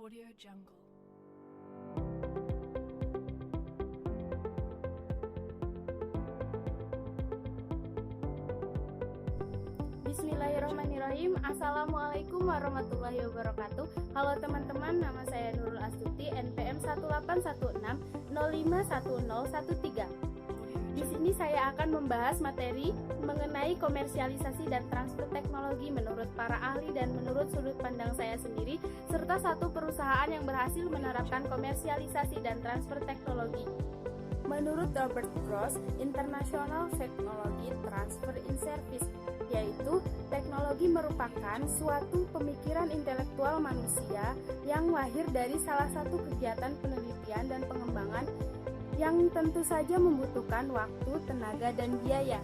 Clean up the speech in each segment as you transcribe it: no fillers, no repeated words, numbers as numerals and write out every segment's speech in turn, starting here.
Audio Jungle. Bismillahirrahmanirrahim. Assalamualaikum warahmatullahi wabarakatuh. Halo teman-teman, nama saya Nurul Astuti, NPM 1816051013. Di sini saya akan membahas materi mengenai komersialisasi dan transfer teknologi menurut para ahli dan menurut sudut pandang saya sendiri, serta satu perusahaan yang berhasil menerapkan komersialisasi dan transfer teknologi. Menurut Robert Gross, International Technology Transfer in Service, yaitu teknologi merupakan suatu pemikiran intelektual manusia yang lahir dari salah satu kegiatan penelitian dan pengembangan yang tentu saja membutuhkan waktu, tenaga, dan biaya.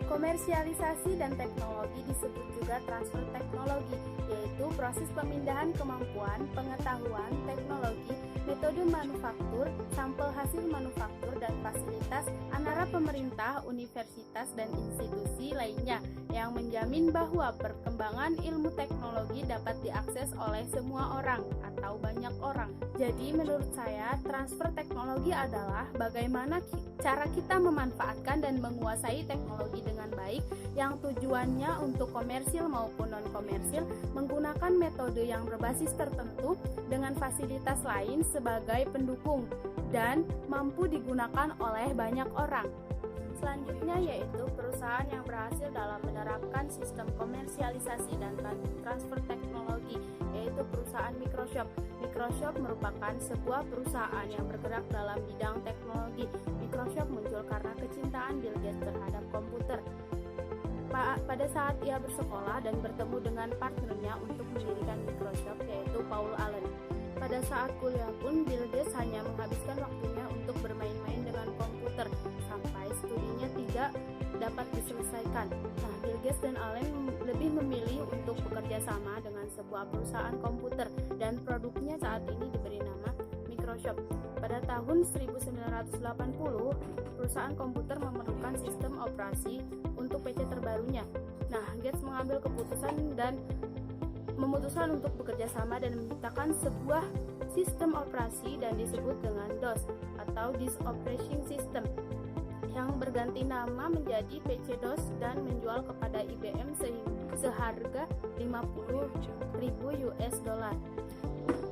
Komersialisasi dan teknologi disebut juga transfer teknologi, yaitu proses pemindahan kemampuan, pengetahuan, teknologi, metode manufaktur, sampel hasil manufaktur, dan fasilitas antara pemerintah, universitas, dan institusi lainnya yang menjamin bahwa perkembangan ilmu teknologi dapat diakses oleh semua orang atau banyak orang. Jadi menurut saya, transfer teknologi adalah bagaimana cara kita memanfaatkan dan menguasai teknologi dengan baik yang tujuannya untuk komersil maupun non-komersil menggunakan metode yang berbasis tertentu dengan fasilitas lain sebagai pendukung dan mampu digunakan oleh banyak orang. Selanjutnya yaitu perusahaan yang berhasil dalam menerapkan sistem komersialisasi dan transfer teknologi, yaitu perusahaan Microsoft. Microsoft merupakan sebuah perusahaan yang bergerak dalam bidang teknologi. Microsoft muncul karena kecintaan Bill Gates terhadap komputer. Pada saat ia bersekolah dan bertemu dengan partnernya untuk mendirikan Microsoft, yaitu Paul Allen. Pada saat kuliah pun, Bill Gates hanya menghabiskan waktunya untuk bermain-main dengan komputer sampai studinya tidak dapat diselesaikan. Nah, Bill Gates dan Allen lebih memilih untuk bekerja sama dengan sebuah perusahaan komputer dan produknya saat ini diberi nama Microsoft. Pada tahun 1980, perusahaan komputer memerlukan sistem operasi untuk PC terbarunya. Nah, Gates mengambil keputusan dan memutuskan untuk bekerja sama dan menciptakan sebuah sistem operasi dan disebut dengan DOS atau Disk Operating System yang berganti nama menjadi PC-DOS dan menjual kepada IBM seharga 50.000 US dollar.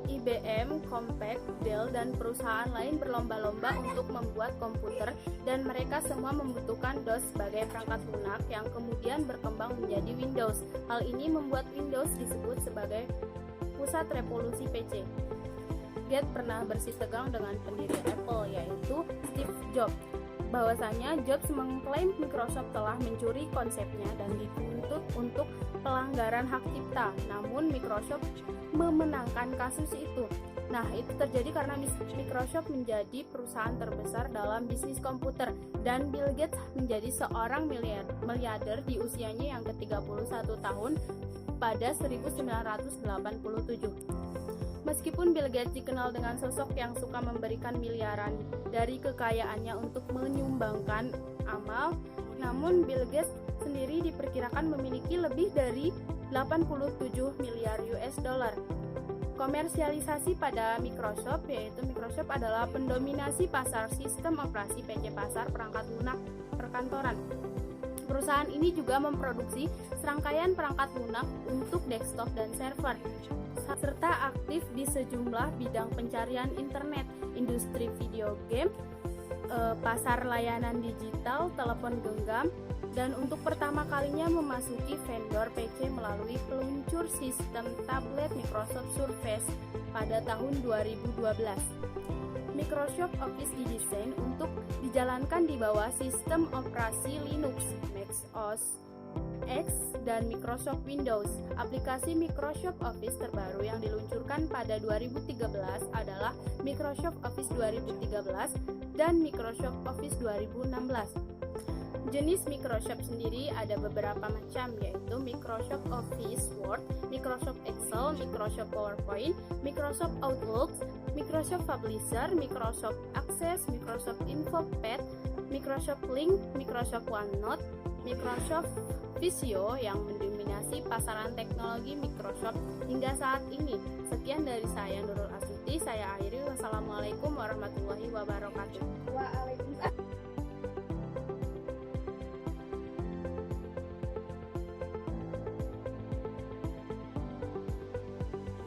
IBM, Compaq, Dell, dan perusahaan lain berlomba-lomba untuk membuat komputer dan mereka semua membutuhkan DOS sebagai perangkat lunak yang kemudian berkembang menjadi Windows. Hal ini membuat Windows disebut sebagai pusat revolusi PC. Gates pernah bersitegang dengan pendiri Apple yaitu Steve Jobs. Bahwasanya Jobs mengklaim Microsoft telah mencuri konsepnya dan dituntut untuk pelanggaran hak cipta. Namun Microsoft memenangkan kasus itu. Nah, itu terjadi karena Microsoft menjadi perusahaan terbesar dalam bisnis komputer dan Bill Gates menjadi seorang miliarder di usianya yang ke-31 tahun pada 1987. Meskipun Bill Gates dikenal dengan sosok yang suka memberikan miliaran dari kekayaannya untuk menyumbangkan amal, namun Bill Gates sendiri diperkirakan memiliki lebih dari 87 miliar US dollar. Komersialisasi pada Microsoft, yaitu Microsoft adalah pendominasi pasar sistem operasi PC pasar perangkat lunak perkantoran. Perusahaan ini juga memproduksi serangkaian perangkat lunak untuk desktop dan server, serta aktif di sejumlah bidang pencarian internet, industri video game, pasar layanan digital, telepon genggam, dan untuk pertama kalinya memasuki vendor PC melalui peluncur sistem tablet Microsoft Surface pada tahun 2012. Microsoft Office didesain untuk dijalankan di bawah sistem operasi Linux, Mac OS X, dan Microsoft Windows. Aplikasi Microsoft Office terbaru yang diluncurkan pada 2013 adalah Microsoft Office 2013 dan Microsoft Office 2016. Jenis Microsoft sendiri ada beberapa macam, yaitu Microsoft Office Word, Microsoft Excel, Microsoft PowerPoint, Microsoft Outlook, Microsoft Publisher, Microsoft Access, Microsoft InfoPad, Microsoft Link, Microsoft OneNote, Microsoft Visio yang mendominasi pasaran teknologi Microsoft hingga saat ini. Sekian dari saya, Nurul Astuti. Saya akhiri. Wassalamualaikum warahmatullahi wabarakatuh.